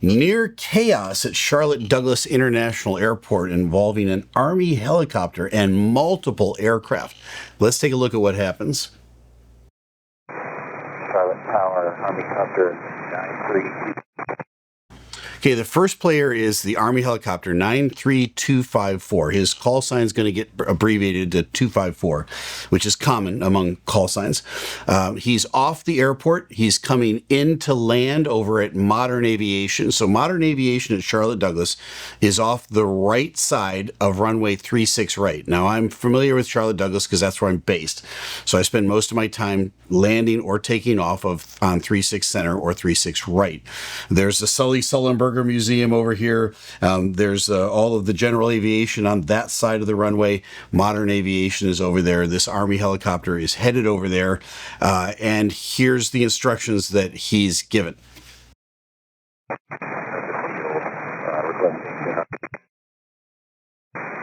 Near chaos at Charlotte Douglas International Airport involving an Army helicopter and multiple aircraft. Let's take a look at what happens. Charlotte Tower, Army Copter 93. Okay, the first player is the Army helicopter 93254. His call sign is going to get abbreviated to 254, which is common among call signs. He's off the airport. He's coming in to land over at Modern Aviation. So Modern Aviation at Charlotte Douglas is off the right side of runway 36 right. Now, I'm familiar with Charlotte Douglas because that's where I'm based. So I spend most of my time landing or taking off on 36 center or 36 right. There's the Sully Sullenberger Museum over here. There's all of the general aviation on that side of the runway. Modern Aviation is over there. This Army helicopter is headed over there. And here's the instructions that he's given.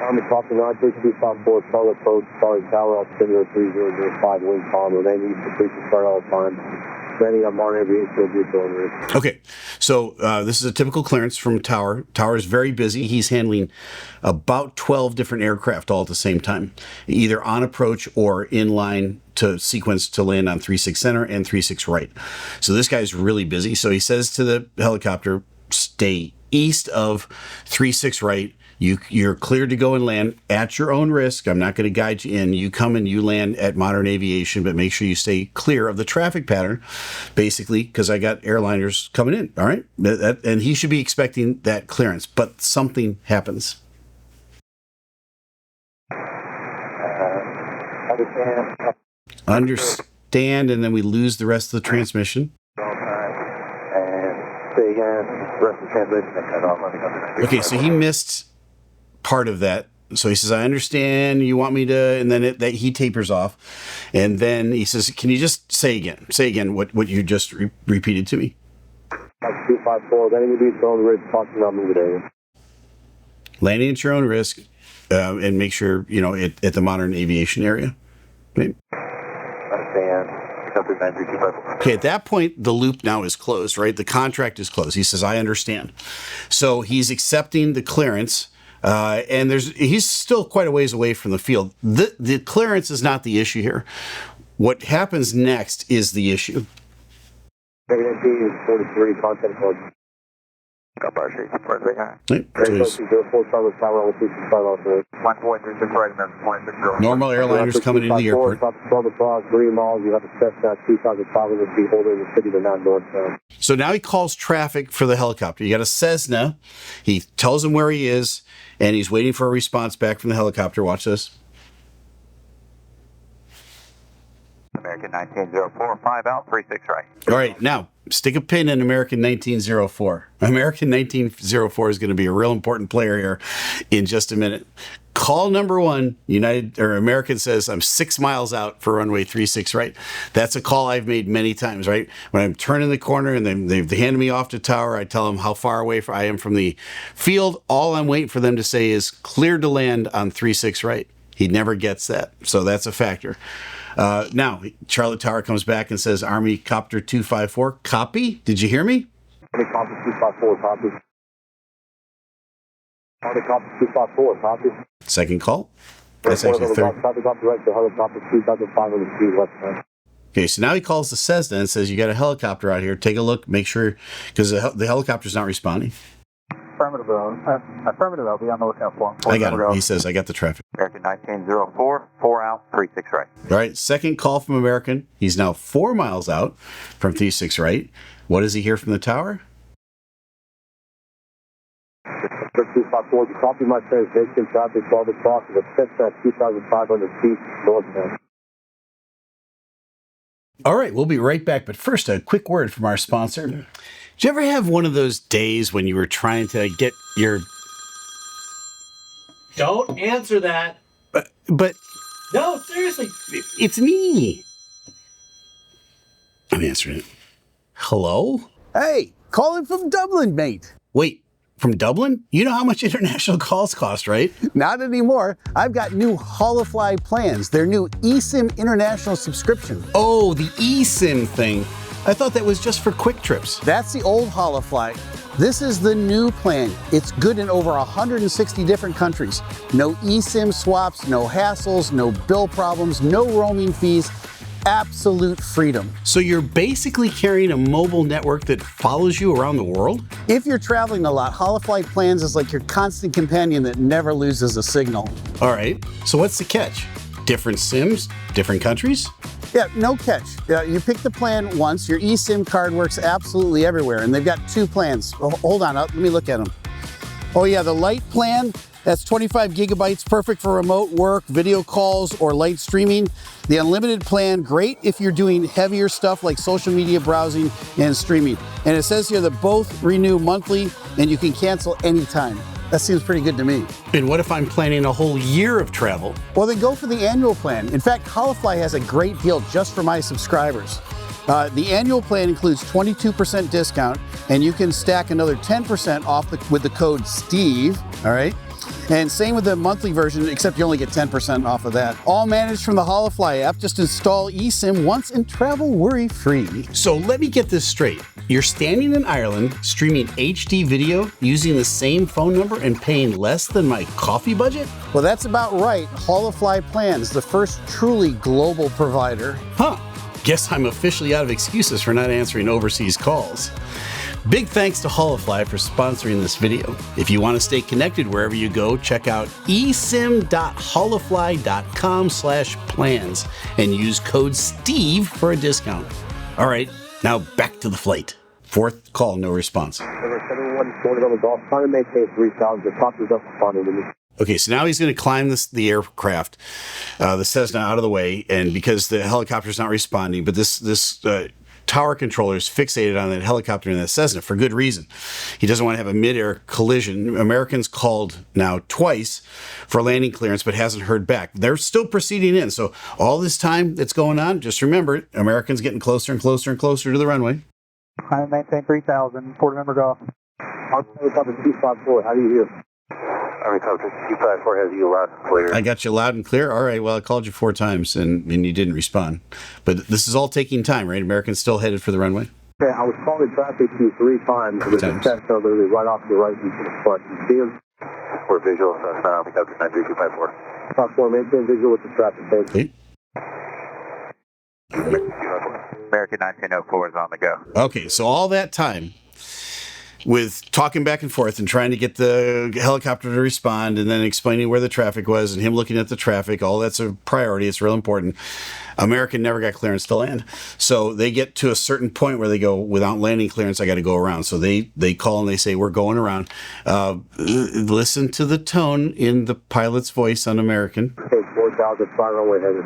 Army Copter 93254, Charlotte Approach, Charlie Tower, altimeter 3005, wind calm, remaining east of frequency start all time. Okay, so this is a typical clearance from Tower. Tower is very busy. He's handling about 12 different aircraft all at the same time, either on approach or in line to sequence to land on 36 center and 36 right. So this guy's really busy. So he says to the helicopter, stay east of 36 right. You're cleared to go and land at your own risk. I'm not going to guide you in. You come and you land at Modern Aviation, but make sure you stay clear of the traffic pattern, basically, because I got airliners coming in, all right? And he should be expecting that clearance, but something happens. Understand, and then we lose the rest of the transmission. Okay, so he missed part of that. So he says, I understand you want me to, and then that he tapers off. And then he says, can you just say again what you just repeated to me? 254, landing at your own risk, talking about moving area. Landing at your own risk, and make sure, at the Modern Aviation area. Right? Understand. Okay, at that point, the loop now is closed, right? The contract is closed. He says, I understand. So he's accepting the clearance, and he's still quite a ways away from the field. The clearance is not the issue here. What happens next is the issue. 43, contact code. Normal airliners coming into the airport. So now he calls traffic for the helicopter. You got a Cessna. He tells him where he is, and he's waiting for a response back from the helicopter. Watch this. American 1904, 5 out, 36 right. All right, now stick a pin in American 1904. American 1904 is going to be a real important player here in just a minute. Call number one, American says, I'm 6 miles out for runway 36 right. That's a call I've made many times, right? When I'm turning the corner and they've handed me off to Tower, I tell them how far away I am from the field. All I'm waiting for them to say is cleared to land on 36 right. He never gets that, so that's a factor. Now, Charlotte Tower comes back and says, Army Copter 254, copy? Did you hear me? Army Copter 254, copy. Army Copter 254, copy. Second call. That's actually third. Okay, so now he calls the Cessna and says, you got a helicopter out here. Take a look, make sure, because the helicopter's not responding. Affirmative, I'll be on the lookout for him. I got him. He says, I got the traffic. American 1904, 4 out, 36 right. All right, second call from American. He's now 4 miles out from 36 right. What does he hear from the tower? 254, copy my translation, traffic 12 o'clock, the Cessna 2,500 feet northbound. All right, we'll be right back, but first, a quick word from our sponsor. Did you ever have one of those days when you were trying to get your... Don't answer that. But... No, seriously. It's me. I'm answering it. Hello? Hey, calling from Dublin, mate. Wait, from Dublin? You know how much international calls cost, right? Not anymore. I've got new Holofly plans, their new eSIM international subscription. Oh, the eSIM thing. I thought that was just for quick trips. That's the old Holofly. This is the new plan. It's good in over 160 different countries. No eSIM swaps, no hassles, no bill problems, no roaming fees. Absolute freedom. So you're basically carrying a mobile network that follows you around the world? If you're traveling a lot, Holofly Plans is like your constant companion that never loses a signal. All right, so what's the catch? Different SIMs, different countries? Yeah, no catch. You pick the plan once, your eSIM card works absolutely everywhere, and they've got two plans. Oh, hold on, let me look at them. Oh yeah, the light plan, that's 25 gigabytes, perfect for remote work, video calls, or light streaming. The unlimited plan, great if you're doing heavier stuff like social media browsing and streaming. And it says here that both renew monthly and you can cancel anytime. That seems pretty good to me. And what if I'm planning a whole year of travel? Well, then go for the annual plan. In fact, Holofly has a great deal just for my subscribers. The annual plan includes 22% discount, and you can stack another 10% off with the code Steeeve, all right? And same with the monthly version, except you only get 10% off of that. All managed from the Holofly app. Just install eSIM once and travel worry-free. So let me get this straight. You're standing in Ireland, streaming HD video, using the same phone number and paying less than my coffee budget? Well, that's about right. Holofly Plans, the first truly global provider. Huh. Guess I'm officially out of excuses for not answering overseas calls. Big thanks to Holofly for sponsoring this video. If you want to stay connected wherever you go, check out esim.holofly.com/plans and use code Steeeve for a discount. All right, now back to the flight. Fourth call, no response. Number 71, going on the golf, trying to maintain 3,000. The top is up responding to me. Okay, so now he's going to climb the aircraft, the Cessna, out of the way, and because the helicopter's not responding, but this tower controller is fixated on that helicopter and that Cessna for good reason. He doesn't want to have a mid-air collision. Americans called now twice for landing clearance, but hasn't heard back. They're still proceeding in. So all this time that's going on, just remember, Americans getting closer and closer and closer to the runway. I maintain 3,000, Port Member Golf. Helicopter 254, how do you hear? Helicopter 254 has you loud and clear. I got you loud and clear. All right, well, I called you 4 times and you didn't respond. But this is all taking time, right? Americans still headed for the runway? Okay, I was calling traffic to you 3 times. There's a Cessna literally right off your right into the front. You see him? We're visual, Cessna, helicopter 93254. Top 4, maintain visual with the traffic. Okay. American 1904 is on the go. Okay, so all that time with talking back and forth and trying to get the helicopter to respond and then explaining where the traffic was and him looking at the traffic, all that's a priority. It's real important. American never got clearance to land. So they get to a certain point where they go, without landing clearance, I got to go around. So they call and they say, we're going around. Listen to the tone in the pilot's voice on American. Okay, 4,000, fly runway headed.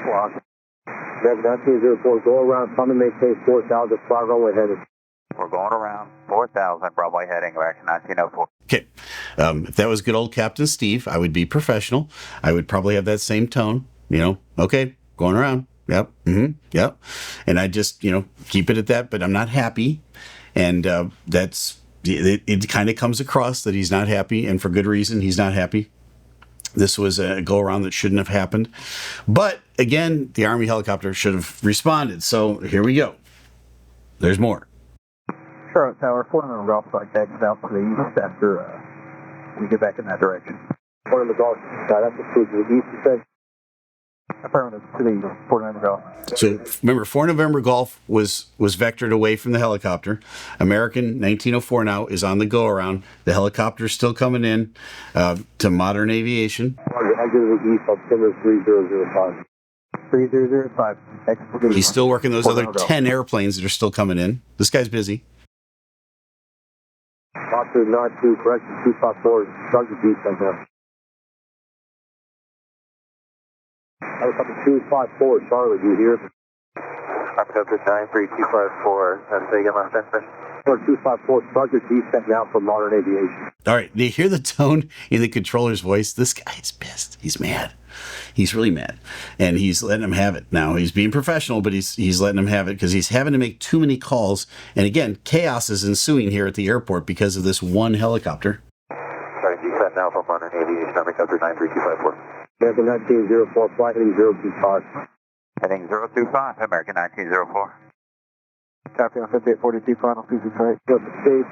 Block. American 1904, go around, come and maintain 4,000, fly runway headed. We're going around 4,000, Broadway heading, American 1904. Okay. If that was good old Captain Steeeve, I would be professional. I would probably have that same tone, okay, going around. Yep. Mm-hmm. Yep. And I just, keep it at that, but I'm not happy. And it kind of comes across that he's not happy, and for good reason, he's not happy. This was a go-around that shouldn't have happened. But again, the Army helicopter should have responded. So here we go. There's more. Charlotte Tower, Port Member Golf, flight tag south to the east after we get back in that direction. Port Member Golf, that's approved to the east, you said? Affirmative to the Port Member Golf. So remember, 4 November Golf was vectored away from the helicopter. American 1904 now is on the go-around. The helicopter's still coming in to Modern Aviation. Exit to the east, altimeter 3005. 3005. He's still working those other 10 airplanes that are still coming in. This guy's busy. Foxtrot 92, correction 254, start the descent now. Helicopter 254, Charlotte, do you hear? Helicopter 93254, say again last time, sir. 254, start your descent now from Modern Aviation. All right, do you hear the tone in the controller's voice? This guy is pissed. He's mad. He's really mad. And he's letting him have it. Now, he's being professional, but he's letting him have it because he's having to make too many calls. And again, chaos is ensuing here at the airport because of this one helicopter. Sorry, descent now from Modern Aviation, Helicopter 93254. American 1904, flight heading 025. Heading 025, American 1904. Copy on 5842, final 26 right. Yep, Steve,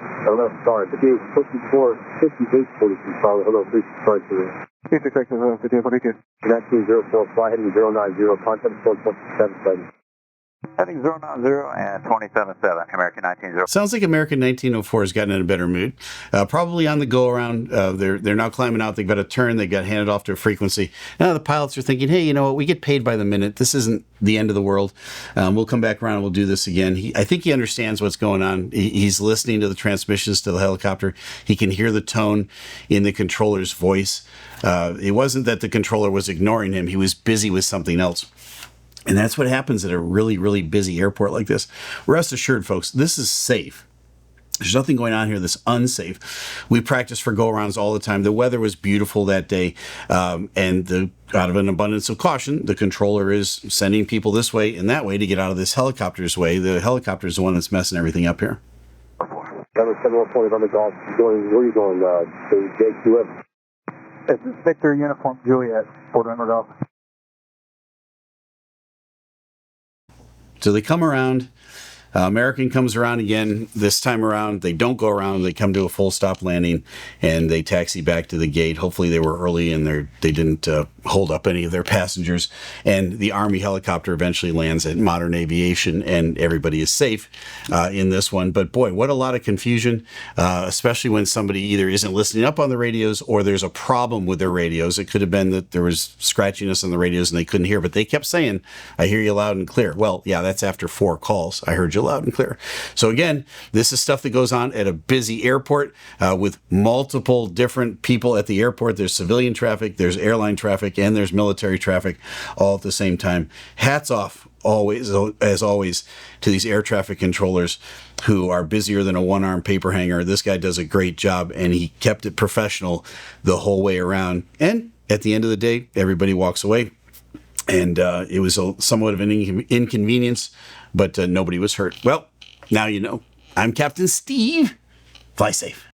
sorry, 5844, 5842, probably, hello, 36 right to the 26 right to 5842. 1904, fly heading 090, contact 427. Heading 090 and 277, American 190. Sounds like American 1904 has gotten in a better mood. Probably on the go around. They're now climbing out. They've got a turn. They got handed off to a frequency. Now the pilots are thinking, hey, you know what? We get paid by the minute. This isn't the end of the world. We'll come back around and we'll do this again. I think he understands what's going on. He's listening to the transmissions to the helicopter. He can hear the tone in the controller's voice. It wasn't that the controller was ignoring him. He was busy with something else. And that's what happens at a really, really busy airport like this. Rest assured, folks, this is safe. There's nothing going on here that's unsafe. We practice for go-arounds all the time. The weather was beautiful that day, and out of an abundance of caution, the controller is sending people this way and that way to get out of this helicopter's way. The helicopter is the one that's messing everything up here. 714 on the Gulf. Where are you going? To JQF? This is Victor Uniform Juliet, Fort Leonard Golf. So they come around. American comes around again. This time around, they don't go around. They come to a full stop landing, and they taxi back to the gate. Hopefully, they were early and they didn't hold up any of their passengers. And the Army helicopter eventually lands at Modern Aviation, and everybody is safe in this one. But boy, what a lot of confusion, especially when somebody either isn't listening up on the radios or there's a problem with their radios. It could have been that there was scratchiness on the radios and they couldn't hear, but they kept saying, "I hear you loud and clear." Well, yeah, that's after 4 calls. I heard you loud and clear. So again, this is stuff that goes on at a busy airport with multiple different people at the airport. There's civilian traffic, there's airline traffic, and there's military traffic all at the same time. Hats off always, as always, to these air traffic controllers who are busier than a one-armed paper hanger. This guy does a great job, and he kept it professional the whole way around. And at the end of the day, everybody walks away. And it was somewhat of an inconvenience, but nobody was hurt. Well, now you know. I'm Captain Steve. Fly safe.